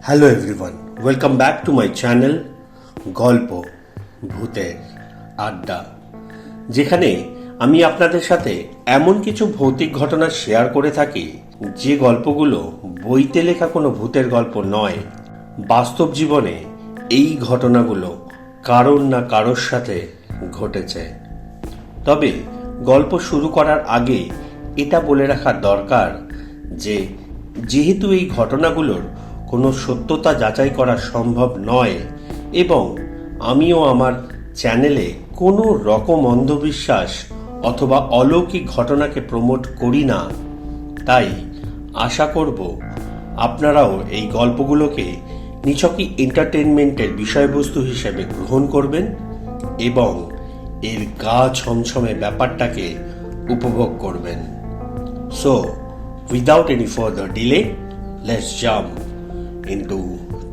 Hello everyone, welcome back to my channel গল্প ভূতের আড্ডা, যেখানে আমি আপনাদের সাথে এমন কিছু ভৌতিক ঘটনা শেয়ার করে থাকি যে গল্পগুলো বইতে লেখা কোনো ভূতের গল্প নয়। বাস্তব জীবনে এই ঘটনাগুলো কারোর না কারোর সাথে ঘটেছে। তবে গল্প শুরু করার আগে এটা বলে রাখা দরকার যে যেহেতু এই ঘটনাগুলোর কোনো সত্যতা যাচাই করা সম্ভব নয় এবং আমিও আমার চ্যানেলে কোনো রকম অন্ধবিশ্বাস অথবা অলৌকিক ঘটনাকে প্রমোট করি না, তাই আশা করব আপনারাও এই গল্পগুলোকে নিছকই এন্টারটেনমেন্টের বিষয়বস্তু হিসেবে গ্রহণ করবেন এবং এর গা ছমছমে ব্যাপারটাকে উপভোগ করবেন। So without any further delay, let's jump into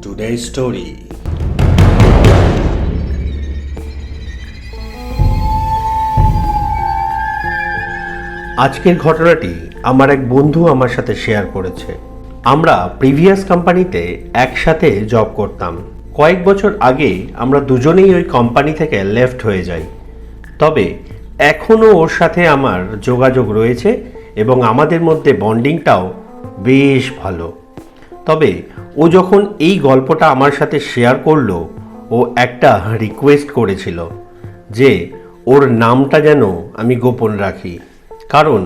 today's story. আজকের ঘটনাটি আমার এক বন্ধু আমার সাথে শেয়ার করেছে। আমরা প্রিভিয়াস কোম্পানিতে একসাথে জব করতাম। কয়েক বছর আগে আমরা দুজনেই ওই কোম্পানি থেকে লেফট হয়ে যাই। তবে এখনও ওর সাথে আমার যোগাযোগ রয়েছে এবং আমাদের মধ্যে বন্ডিংটাও বেশ ভালো। তবে ও যখন এই গল্পটা আমার সাথে শেয়ার করলো, ও একটা রিকোয়েস্ট করেছিল যে ওর নামটা যেন আমি গোপন রাখি, কারণ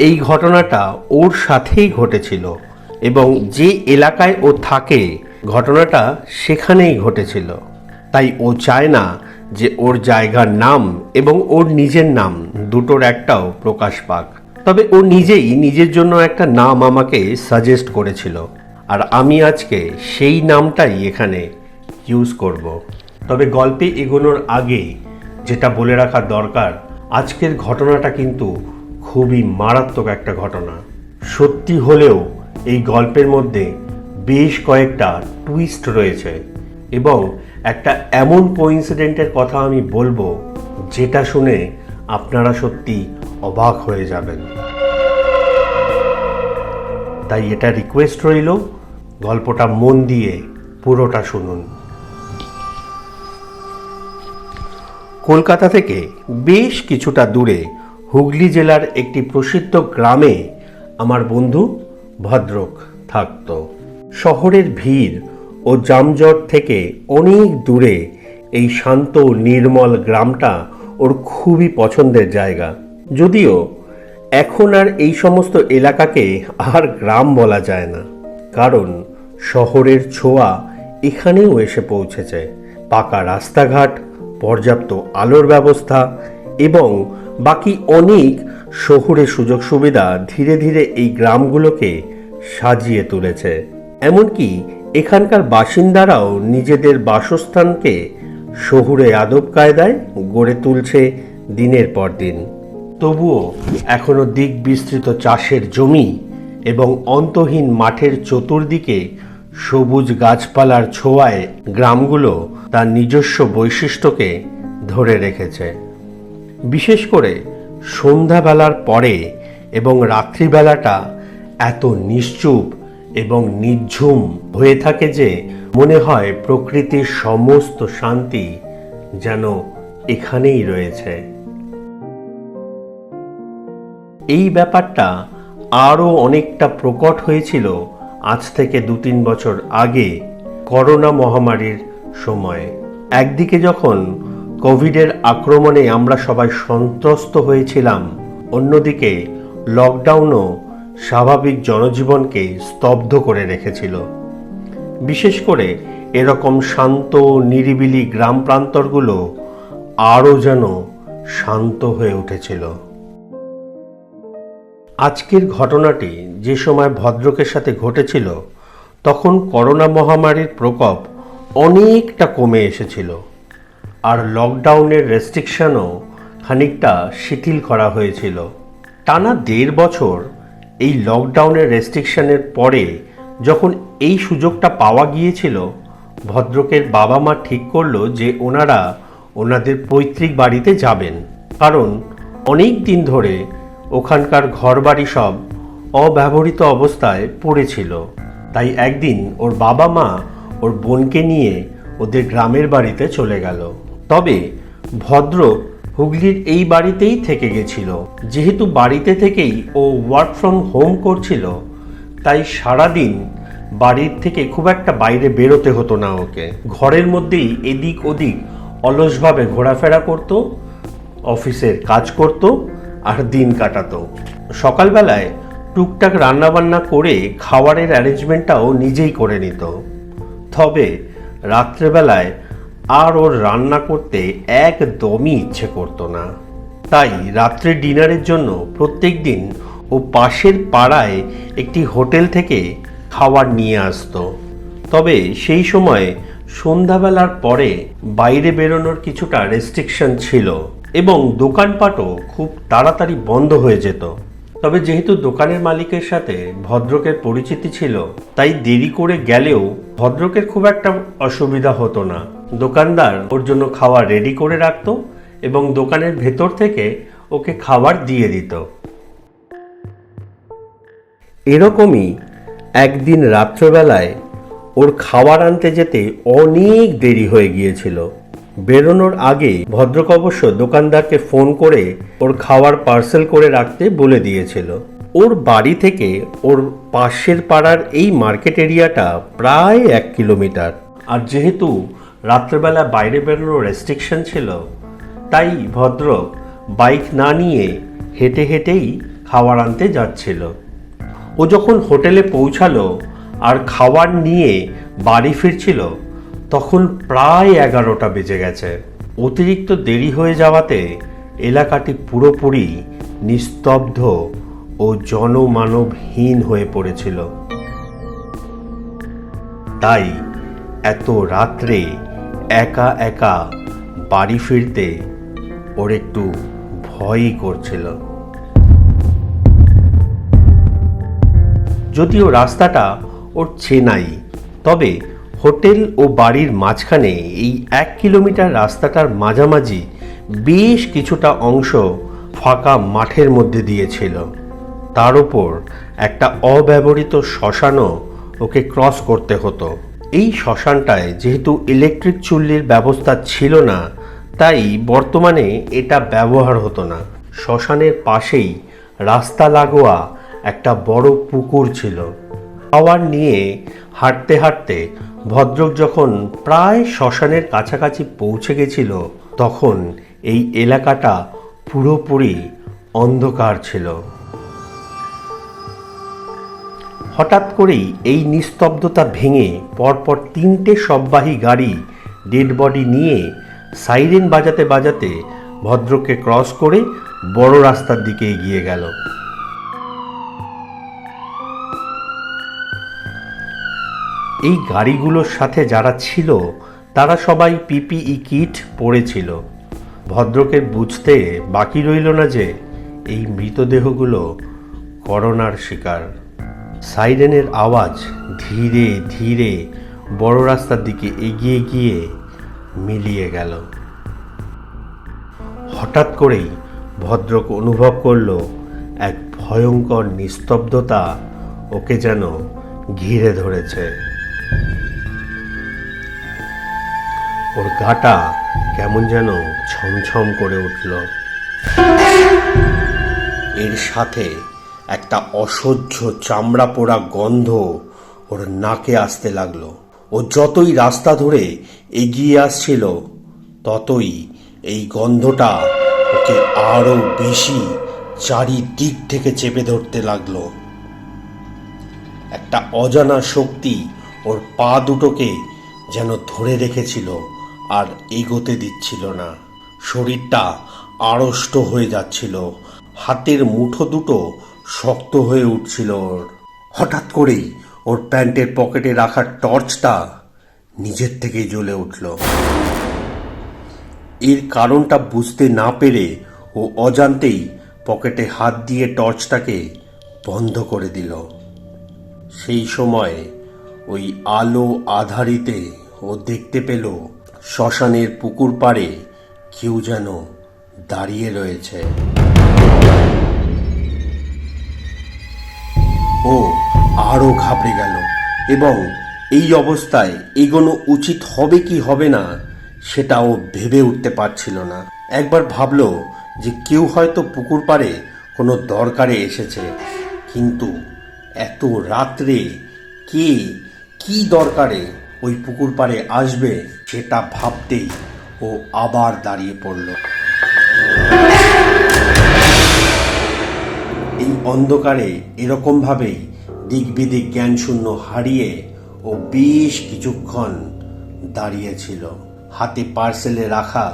এই ঘটনাটা ওর সাথেই ঘটেছিল এবং যে এলাকায় ও থাকে ঘটনাটা সেখানেই ঘটেছিল। তাই ও চায় না যে ওর জায়গার নাম এবং ওর নিজের নাম দুটোর একটাও প্রকাশ পাক। তবে ও নিজেই নিজের জন্য একটা নাম আমাকে সাজেস্ট করেছিল, আর আমি আজকে সেই নামটাই এখানে ইউজ করব। তবে গল্পে এগোনোর আগে যেটা বলে রাখা দরকার, আজকের ঘটনাটা কিন্তু খুবই মারাত্মক একটা ঘটনা। সত্যি হলেও এই গল্পের মধ্যে বেশ কয়েকটা টুইস্ট রয়েছে এবং একটা এমন কোইন্সিডেন্টের কথা আমি বলবো যেটা শুনে আপনারা সত্যি অবাক হয়ে যাবেন। তাই এটা রিকোয়েস্ট রইল, গল্পটা মন দিয়ে পুরোটা শুনুন। কলকাতা থেকে বেশ কিছুটা দূরে হুগলি জেলার একটি প্রসিদ্ধ গ্রামে আমার বন্ধু ভদ্রক থাকত। শহরের ভিড় ও যানজট থেকে অনেক দূরে এই শান্ত নির্মল গ্রামটা ওর খুবই পছন্দের জায়গা। যদিও এখন আর এই সমস্ত এলাকাকে আর গ্রাম বলা যায় না, কারণ শহরের ছোঁয়া এখানেও এসে পৌঁছেছে। পাকা রাস্তাঘাট, পর্যাপ্ত আলোর ব্যবস্থা এবং বাকি অনেক শহুরে সুযোগ সুবিধা ধীরে ধীরে এই গ্রামগুলোকে সাজিয়ে তুলেছে। এমনকি এখানকার বাসিন্দারাও নিজেদের বাসস্থানকে শহুরে আদব কায়দায় গড়ে তুলছে দিনের পর দিন। তবুও এখনো দিক বিস্তৃত চাষের জমি এবং অন্তহীন মাঠের চতুর্দিকে সবুজ গাছপালার ছোঁয়ায় গ্রামগুলো তার নিজস্ব বৈশিষ্ট্যকে ধরে রেখেছে। বিশেষ করে সন্ধ্যাবেলার পরে এবং রাত্রিবেলাটা এত নিশ্চুপ এবং নিঝুম হয়ে থাকে যে মনে হয় প্রকৃতির সমস্ত শান্তি যেন এখানেই রয়েছে। এই ব্যাপারটা আরও অনেকটা প্রকট হয়েছিল আজ থেকে 2-3 বছর আগে, করোনা মহামারীর সময়। একদিকে যখন কোভিডের আক্রমণে আমরা সবাই সন্ত্রস্ত হয়েছিলাম, অন্যদিকে লকডাউনও স্বাভাবিক জনজীবনকে স্তব্ধ করে রেখেছিল। বিশেষ করে এরকম শান্ত নিরিবিলি গ্রাম প্রান্তরগুলো আরও যেন শান্ত হয়ে উঠেছিল। আজকের ঘটনাটি যে সময় ভদ্রকের সাথে ঘটেছিল, তখন করোনা মহামারীর প্রকোপ অনেকটা কমে এসেছিল, আর লকডাউনের রেস্ট্রিকশনও খানিকটা শিথিল করা হয়েছিল। টানা 1.5 বছর এই লকডাউনের রেস্ট্রিকশনের পরে যখন এই সুযোগটা পাওয়া গিয়েছিল, ভদ্রকের বাবা মা ঠিক করলো যে ওনারা ওনাদের পৈতৃক বাড়িতে যাবেন, কারণ অনেক দিন ধরে ওখানকার ঘরবাড়ি সব অব্যবহৃত অবস্থায় পড়েছিল। তাই একদিন ওর বাবা মা ওর বোনকে নিয়ে ওদের গ্রামের বাড়িতে চলে গেল। তবে ভদ্র হুগলির এই বাড়িতেই থেকে গেছিল। যেহেতু বাড়িতে থেকেই ও ওয়ার্ক ফ্রম হোম করছিল, তাই সারাদিন বাড়ির থেকে খুব একটা বাইরে বেরোতে হতো না ওকে। ঘরের মধ্যেই এদিক ওদিক অলসভাবে ঘোরাফেরা করত, অফিসের কাজ করত আর দিন কাটাতো। সকালবেলায় টুকটাক রান্নাবান্না করে খাবারের অ্যারেঞ্জমেন্টটাও নিজেই করে নিত। তবে রাত্রেবেলায় আর ওর রান্না করতে একদমই ইচ্ছে করতো না। তাই রাত্রে ডিনারের জন্য প্রত্যেক দিন ও পাশের পাড়ায় একটি হোটেল থেকে খাবার নিয়ে আসতো। তবে সেই সময় সন্ধ্যাবেলার পরে বাইরে বেরোনোর কিছুটা রেস্ট্রিকশন ছিল এবং দোকানপাটও খুব তাড়াতাড়ি বন্ধ হয়ে যেত। তবে যেহেতু দোকানের মালিকের সাথে ভদ্রকের পরিচিতি ছিল, তাই দেরি করে গেলেও ভদ্রকের খুব একটা অসুবিধা হতো না। দোকানদার ওর জন্য খাবার রেডি করে রাখতো এবং দোকানের ভেতর থেকে ওকে খাবার দিয়ে দিত। এরকমই একদিন রাত্রেবেলায় ওর খাবার আনতে যেতে অনেক দেরি হয়ে গিয়েছিল। বেরোনোর আগে ভদ্রক অবশ্য দোকানদারকে ফোন করে ওর খাবার পার্সেল করে রাখতে বলে দিয়েছিল। ওর বাড়ি থেকে ওর পাশের পাড়ার এই মার্কেট এরিয়াটা প্রায় 1 কিলোমিটার। আর যেহেতু রাত্রেবেলা বাইরে বেরোনোর রেস্ট্রিকশন ছিল, তাই ভদ্রক বাইক না নিয়ে হেঁটে হেঁটেই খাবার আনতে যাচ্ছিল। ও যখন হোটেলে পৌঁছালো আর খাবার নিয়ে বাড়ি ফিরছিল, তখন প্রায় 11টা বেজে গেছে। অতিরিক্ত দেরি হয়ে যাওয়াতে এলাকাটি পুরোপুরি নিস্তব্ধ ও জনমানবহীন হয়ে পড়েছিল। তাই এত রাত্রে একা একা বাড়ি ফিরতে ওর একটু ভয়ই করছিল। যদিও রাস্তাটা ওর চেনাই, তবে হোটেল ও বাড়ির মাঝখানে এই 1 কিলোমিটার রাস্তাটার মাঝামাঝি বেশ কিছুটা অংশ ফাঁকা মাঠের মধ্যে দিয়েছিল। তার উপর একটা অব্যবহৃত শ্মশানও ওকে ক্রস করতে হতো। এই শ্মশানটায় যেহেতু ইলেকট্রিক চুল্লির ব্যবস্থা ছিল না, তাই বর্তমানে এটা ব্যবহার হতো না। শ্মশানের পাশেই রাস্তা লাগোয়া একটা বড় পুকুর ছিল। খাবার নিয়ে হাঁটতে হাঁটতে ভদ্রক যখন প্রায় শ্মশানের কাছাকাছি পৌঁছে গেছিল, তখন এই এলাকাটা পুরোপুরি অন্ধকার ছিল। হঠাৎ করেই এই নিস্তব্ধতা ভেঙে পরপর 3টে শববাহী গাড়ি ডেড বডি নিয়ে সাইরেন বাজাতে বাজাতে ভদ্রককে ক্রস করে বড় রাস্তার দিকে এগিয়ে গেল। এই গাড়িগুলোর সাথে যারা ছিল তারা সবাই পিপিই কিট পরেছিল। ভদ্রকের বুঝতে বাকি রইল না যে এই মৃতদেহগুলো করোনার শিকার। সাইরেনের আওয়াজ ধীরে ধীরে বড় রাস্তার দিকে এগিয়ে গিয়ে মিলিয়ে গেল। হঠাৎ করেই ভদ্রক অনুভব করল এক ভয়ঙ্কর নিস্তব্ধতা ওকে যেন ঘিরে ধরেছে। ওর গাটা কেমন যেন ছমছম করে উঠল। এর সাথে একটা অসহ্য চামড়া পোড়া গন্ধ ওর নাকে আসতে লাগলো। ও যতই রাস্তা ধরে এগিয়ে আসছিল, ততই এই গন্ধটা ওকে আরো বেশি চারিদিক থেকে চেপে ধরতে লাগলো। একটা অজানা শক্তি ওর পা দুটোকে যেন ধরে রেখেছিল আর এগোতে দিচ্ছিল না। শরীরটা আড়ষ্ট হয়ে যাচ্ছিল, হাতের মুঠো দুটো শক্ত হয়ে উঠছিল ওর। হঠাৎ করেই ওর প্যান্টের পকেটে রাখা টর্চটা নিজের থেকেই জ্বলে উঠল। এর কারণটা বুঝতে না পেরে ও অজান্তেই পকেটে হাত দিয়ে টর্চটাকে বন্ধ করে দিল। সেই সময় ওই আলো আধারিতে ও দেখতে পেল শ্মশানের পুকুর পাড়ে কেউ যেন দাঁড়িয়ে রয়েছে। ও আরো ঘাবড়ে গেল, এবং এই অবস্থায় এগোনো উচিত হবে কি হবে না সেটাও ভেবে উঠতে পারছিল না। একবার ভাবলো যে কেউ হয়তো পুকুর পাড়ে কোনো দরকারে এসেছে, কিন্তু এত রাত্রে কে কি দরকারে ওই পুকুর পাড়ে আসবে সেটা ভাবতেই ও আবার দাঁড়িয়ে পড়ল। এই অন্ধকারে এরকমভাবেই দিক বিদিক জ্ঞান শূন্য হারিয়ে ও বেশ কিছুক্ষণ দাঁড়িয়েছিল। হাতে পার্সেলে রাখা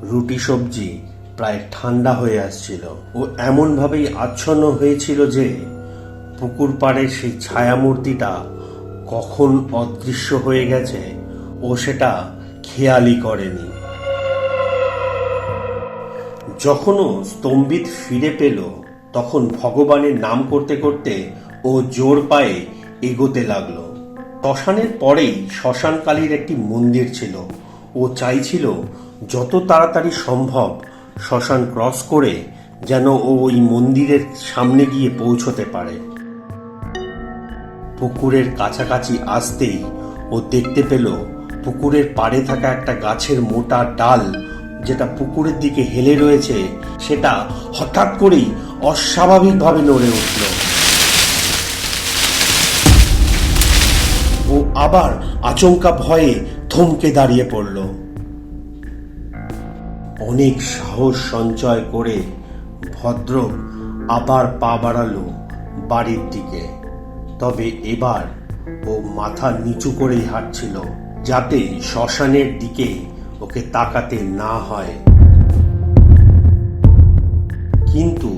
রুটি সবজি প্রায় ঠান্ডা হয়ে আসছিল। ও এমনভাবেই আচ্ছন্ন হয়েছিল যে পুকুর পাড়ের সেই ছায়ামূর্তিটা কখন অদৃশ্য হয়ে গেছে ও সেটা খেয়ালই করেনি। যখন ও স্তম্ভিত ফিরে পেল তখন ভগবানের নাম করতে করতে ও জোর পায়ে এগোতে লাগলো। শ্মশানের পরেই শ্মশানকালীর একটি মন্দির ছিল। ও চাইছিল যত তাড়াতাড়ি সম্ভব শ্মশান ক্রস করে যেন ও ওই মন্দিরের সামনে গিয়ে পৌঁছতে পারে। পুকুরের কাছাকাছি আসতেই ও দেখতে পেল পুকুরের পাড়ে থাকা একটা গাছের মোটা ডাল যেটা পুকুরের দিকে হেলে রয়েছে সেটা হঠাৎ করেই অস্বাভাবিকভাবে নড়ে উঠল। ও আবার আচমকা ভয়ে থমকে দাঁড়িয়ে পড়ল। অনেক সাহস সঞ্চয় করে ভদ্রক আবার পা বাড়ালো বাড়ির দিকে। তবে এবার ও মাথা নিচু করেই হাঁটছিল যাতে শ্মশানের দিকে ওকে তাকাতে না হয়। কিন্তু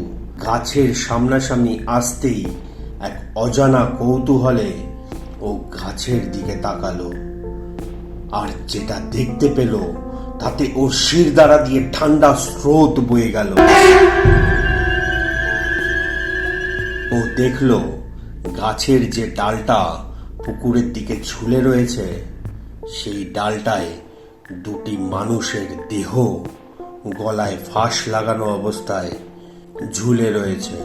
গাছের সামনাসামনি আসতেই এক অজানা কৌতূহলে ও গাছের দিকে তাকালো। আর যেটা দেখতে পেল তাতে ওর শিরদাঁড়া দিয়ে ঠান্ডা স্রোত বয়ে গেল। ও দেখল গাছের যে ডালটা পুকুরের দিকে ঝুলে রয়েছে সেই ডালটায় দুটি মানুষের দেহ গলায় ফাঁস লাগানো অবস্থায় ঝুলে রয়েছে।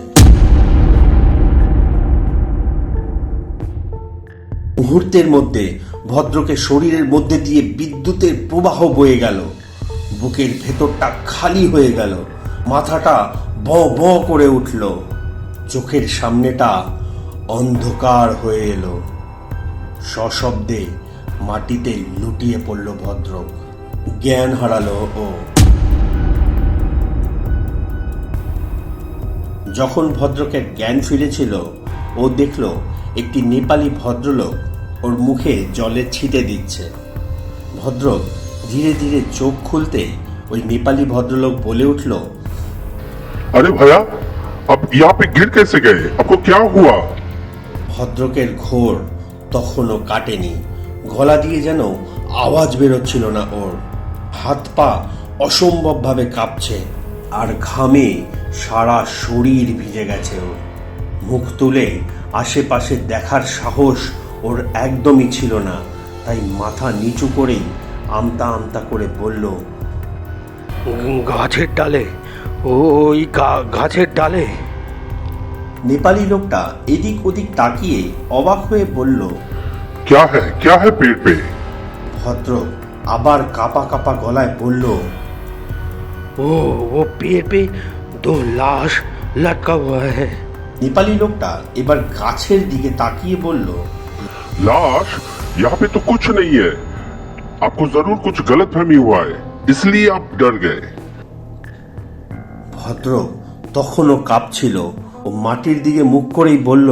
মুহূর্তের মধ্যে ভদ্রকে শরীরের মধ্যে দিয়ে বিদ্যুতের প্রবাহ বয়ে গেল। বুকের ভেতরটা খালি হয়ে গেল। মাথাটা ব ব করে উঠল। চোখের সামনেটা অন্ধকার হয়ে এলো। সশব্দে মাটিতে লুটিয়ে পড়ল ভদ্রক। জ্ঞান হারালো ও। যখন ভদ্রকের জ্ঞান ফিরেছিল ও দেখল একটি নেপালি ভদ্রলোক ওর মুখে জলের ছিটে দিচ্ছে। ভদ্রক ধীরে ধীরে চোখ খুলতে ওই নেপালি ভদ্রলোক বলে উঠল, अरे भैया अब यहाँ पे गिर कैसे गए? आपको क्या हुआ? ভদ্রকের ঘোর তখনও কাটেনি। গলা দিয়ে যেন আওয়াজ বেরোচ্ছিল না ওর। হাত পা অসম্ভবভাবে কাঁপছে আর ঘামে সারা শরীর ভিজে গেছে ওর। মুখ তুলে আশেপাশে দেখার সাহস ওর একদমই ছিল না। তাই মাথা নিচু করেই আমতা আমতা করে বলল, গাছের ডালে, ওই গাছের ডালে। নেপালি লোকটা এদিক ওদিক তাকিয়ে অবাক হয়ে বলল, क्या है पेड़ पे? ভদ্র আবার কাপা কাপা গলায় বলল, वो पेड़ पे दो लाश लटका हुआ है। নেপালি লোকটা এবার গাছের দিকে তাকিয়ে বলল, लाश? यहाँ पे तो कुछ नहीं है। आपको जरूर कुछ गलतफहमी हुआ है, इसलिए आप डर गए। ভদ্র তখনও কাঁপছিল। ও মাটির দিকে মুখ করেই বলল,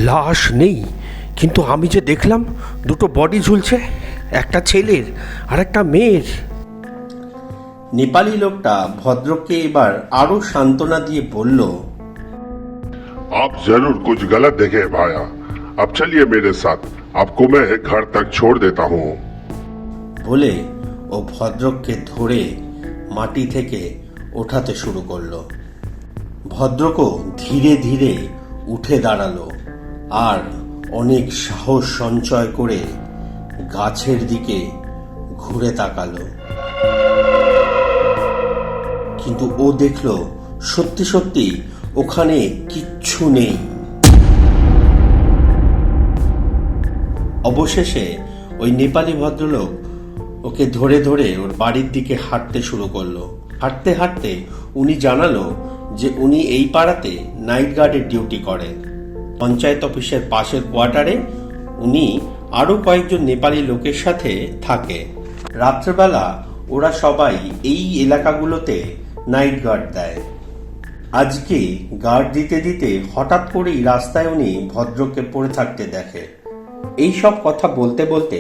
লাশ নেই, কিন্তু আমি যে দেখলাম দুটো বডি ঝুলছে, একটা ছেলের আর একটা মেয়ের। নেপালি লোকটা ভদ্রকে এবার আরো সান্ত্বনা দিয়ে বলল, आप जरूर कुछ गलत देखे भाया। अब चलिए मेरे साथ, आपको मैं घर तक छोड़ देता हूँ। বলে ও ভদ্রককে ধরে মাটি থেকে ওঠাতে শুরু করলো। ভদ্রকও ধীরে ধীরে উঠে দাঁড়ালো আর অনেক সাহস সঞ্চয় করে গাছের দিকে ঘুরে তাকালো। কিন্তু ও দেখলো সত্যি সত্যি ওখানে কিচ্ছু নেই। অবশেষে ওই নেপালি ভদ্রলোক ওকে ধরে ধরে ওর বাড়ির দিকে হাঁটতে শুরু করলো। হাঁটতে হাঁটতে উনি জানালো যে উনি এই পাড়াতে নাইট গার্ডের ডিউটি করে। পঞ্চায়েত অফিসের পাশের কোয়ার্টারে উনি আরও কয়েকজন নেপালি লোকের সাথে থাকে। রাত্রেবেলা ওরা সবাই এই এলাকাগুলোতে নাইট গার্ড দেয়। আজকে গার্ড দিতে দিতে হঠাৎ করেই রাস্তায় উনি ভদ্রকে পড়ে থাকতে দেখে। এই সব কথা বলতে বলতে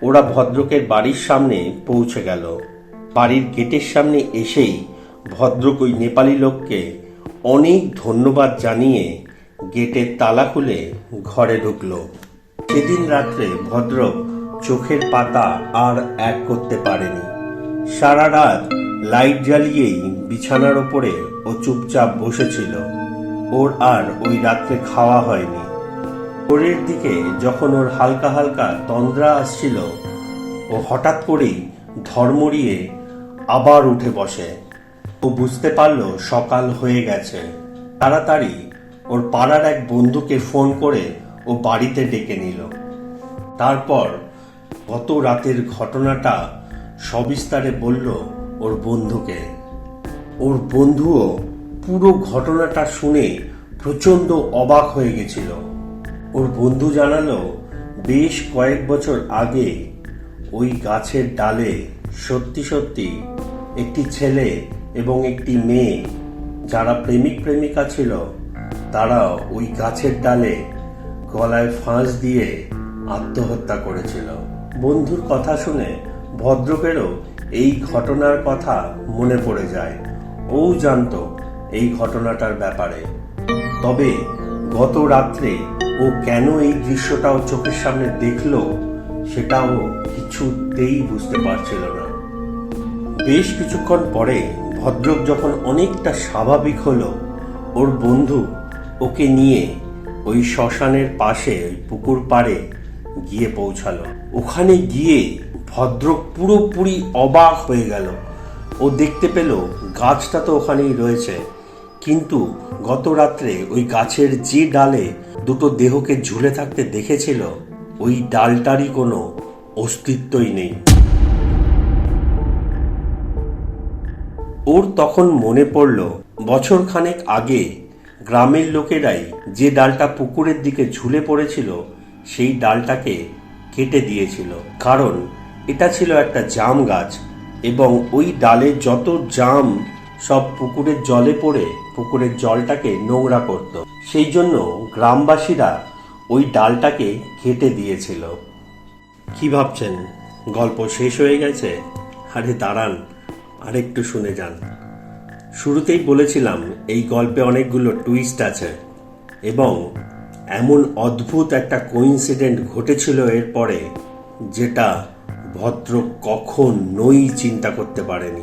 ওরা ভদ্রকের বাড়ির সামনে পৌঁছে গেল। বাড়ির গেটের সামনে এসেই ভদ্রক ওই নেপালি লোককে অনেক ধন্যবাদ জানিয়ে গেটের তালা খুলে ঘরে ঢুকলো। সেদিন রাত্রে ভদ্রক চোখের পাতা আর এক করতে পারেনি। সারা রাত লাইট জ্বালিয়েই বিছানার ওপরে ও চুপচাপ বসেছিল। ওর আর ওই রাত্রে খাওয়া হয়নি। ভোরের দিকে যখন ওর হালকা হালকা তন্দ্রা আসছিল, ও হঠাৎ করেই ধর্মড়িয়ে আবার উঠে বসে। ও বুঝতে পারল সকাল হয়ে গেছে। তাড়াতাড়ি ওর পাড়ার এক বন্ধুকে ফোন করে ও বাড়িতে ডেকে নিল। তারপর গত রাতের ঘটনাটা সবিস্তারে বলল ওর বন্ধুকে। ওর বন্ধুও পুরো ঘটনাটা শুনে প্রচন্ড অবাক হয়ে গেছিল। ওর বন্ধু জানালো বেশ কয়েক বছর আগে ওই গাছের ডালে সত্যি সত্যি একটি ছেলে এবং একটি মেয়ে, যারা প্রেমিক প্রেমিকা ছিল, তারা ওই গাছের ডালে গলায় ফাঁস দিয়ে আত্মহত্যা করেছিল। বন্ধুর কথা শুনে ভদ্রকেরও এই ঘটনার কথা মনে পড়ে যায়। ও জানতো এই ঘটনাটার ব্যাপারে, তবে গত রাত্রে ও কেন এই দৃশ্যটাও চোখের সামনে দেখলো সেটাও কিছুতেই বুঝতে পারছিল না। বেশ কিছুক্ষণ পরে ভদ্রক যখন অনেকটা স্বাভাবিক হলো, ওর বন্ধু ওকে নিয়ে ওই শ্মশানের পাশে ওই পুকুর পাড়ে গিয়ে পৌঁছালো। ওখানে গিয়ে ভদ্রক পুরোপুরি অবাক হয়ে গেল। ও দেখতে পেল গাছটা তো ওখানেই রয়েছে, কিন্তু গত রাত্রে ওই গাছের যে ডালে দুটো দেহকে ঝুলে থাকতে দেখেছিল, ওই ডালটারই কোনো অস্তিত্বই নেই। ওর তখন মনে পড়ল বছর খানেক আগে গ্রামের লোকেরাই যে ডালটা পুকুরের দিকে ঝুলে পড়েছিল সেই ডালটাকে কেটে দিয়েছিল, কারণ এটা ছিল একটা জাম গাছ এবং ওই ডালে যত জাম সব পুকুরের জলে পড়ে পুকুরের জলটাকে নোংরা করত। সেই জন্য গ্রামবাসীরা ওই ডালটাকে কেটে দিয়েছিল। কি ভাবছেন, গল্প শেষ হয়ে গেছে? আরে দাঁড়ান, আরেকটু শুনে যান। শুরুতেই বলেছিলাম এই গল্পে অনেকগুলো টুইস্ট আছে এবং এমন অদ্ভুত একটা কোইন্সিডেন্ট ঘটেছিল এরপরে, যেটা ভদ্র কখনোই চিন্তা করতে পারেনি।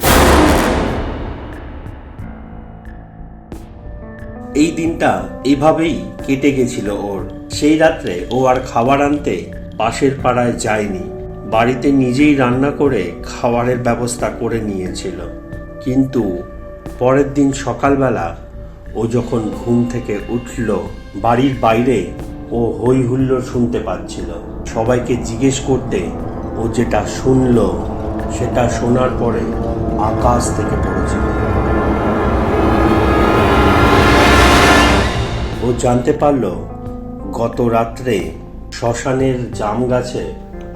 এই দিনটা এভাবেই কেটে গেছিল ওর। সেই রাত্রে ও আর খাবার আনতে পাশের পাড়ায় যায়নি, বাড়িতে নিজেই রান্না করে খাবারের ব্যবস্থা করে নিয়েছিল। কিন্তু পরের দিন সকালবেলা ও যখন ঘুম থেকে উঠল, বাড়ির বাইরে ও হই হুল্লোড় শুনতে পাচ্ছিল। সবাইকে জিজ্ঞেস করতে ও যেটা শুনল সেটা শোনার পরে আকাশ থেকে পড়েছিল। ও জানতে পারল গত রাত্রে শ্মশানের জাম গাছে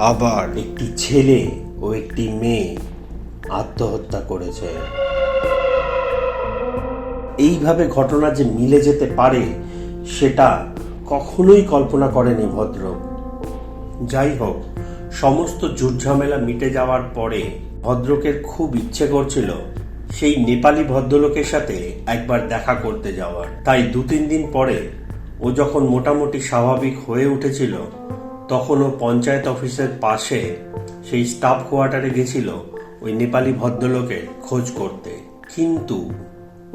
আবার একটি ছেলে ও একটি মেয়ে আত্মহত্যা করেছে। এইভাবে ঘটনা যে মিলে যেতে পারে সেটা কখনোই কল্পনা করেনি ভদ্র। যাই হোক, সমস্ত ঝুটঝামেলা মিটে যাওয়ার পরে ভদ্রকের খুব ইচ্ছে করছিল সেই নেপালি ভদ্রলোকের সাথে একবার দেখা করতে যাওয়ার। তাই 2-3 দিন পরে ও যখন মোটামুটি স্বাভাবিক হয়ে উঠেছিল, তখন ও পঞ্চায়েত অফিসের পাশে সেই স্টাফ কোয়ার্টারে গেছিল ওই নেপালি ভদ্রলোকের খোঁজ করতে। কিন্তু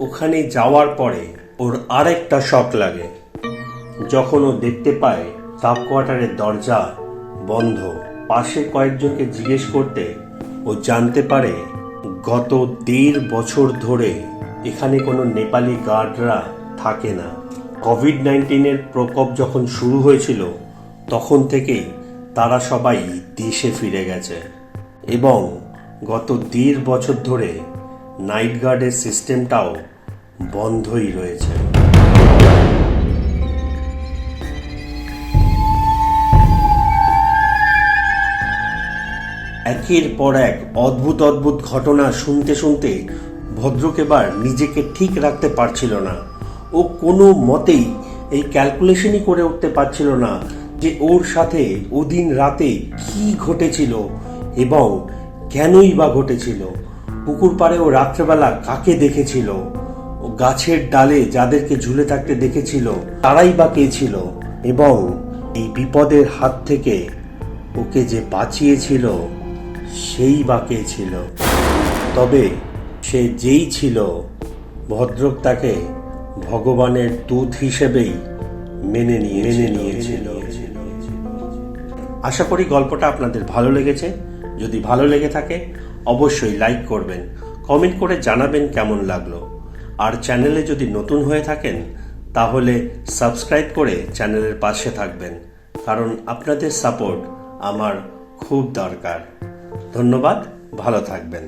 ওখানে যাওয়ার পরে ওর আরেকটা শক লাগে, যখন ও দেখতে পায় স্টাফ কোয়ার্টারের দরজা বন্ধ। পাশে কয়েকজনকে জিজ্ঞেস করতে ও জানতে পারে গত 1.5 বছর ধরে এখানে কোনো নেপালি গার্ডরা থাকে না। কোভিড-19 প্রকোপ যখন শুরু হয়েছিল তখন থেকেই তারা সবাই দেশে ফিরে গেছে এবং গত 1.5 বছর ধরে নাইট গার্ডের সিস্টেমটাও বন্ধই রয়েছে। একের পর এক অদ্ভুত অদ্ভুত ঘটনা শুনতে শুনতে ভদ্রক এবার নিজেকে ঠিক রাখতে পারছিল না। ও কোনো মতেই এই ক্যালকুলেশনই করে উঠতে পারছিল না যে ওর সাথে ওদিন রাতে কি ঘটেছিল এবং কেনই বা ঘটেছিল। পুকুর পাড়ে ও রাত্রেবেলা কাকে দেখেছিল, ও গাছের ডালে যাদেরকে ঝুলে থাকতে দেখেছিল তারাই বা কে ছিল, এবং এই বিপদের হাত থেকে ওকে যে বাঁচিয়েছিল সেই বা কে ছিল। তবে সে যেই ছিল, ভদ্রক তাকে ভগবানের দূত হিসেবেই মেনে নিয়েছিল। আশা করি গল্পটা আপনাদের ভালো লেগেছে। যদি ভালো লেগে থাকে অবশ্যই লাইক করবেন, কমেন্ট করে জানাবেন কেমন লাগলো। আর চ্যানেলে যদি নতুন হয়ে থাকেন তাহলে সাবস্ক্রাইব করে চ্যানেলের পাশে থাকবেন, কারণ আপনাদের সাপোর্ট আমার খুব দরকার। ধন্যবাদ, ভালো থাকবেন।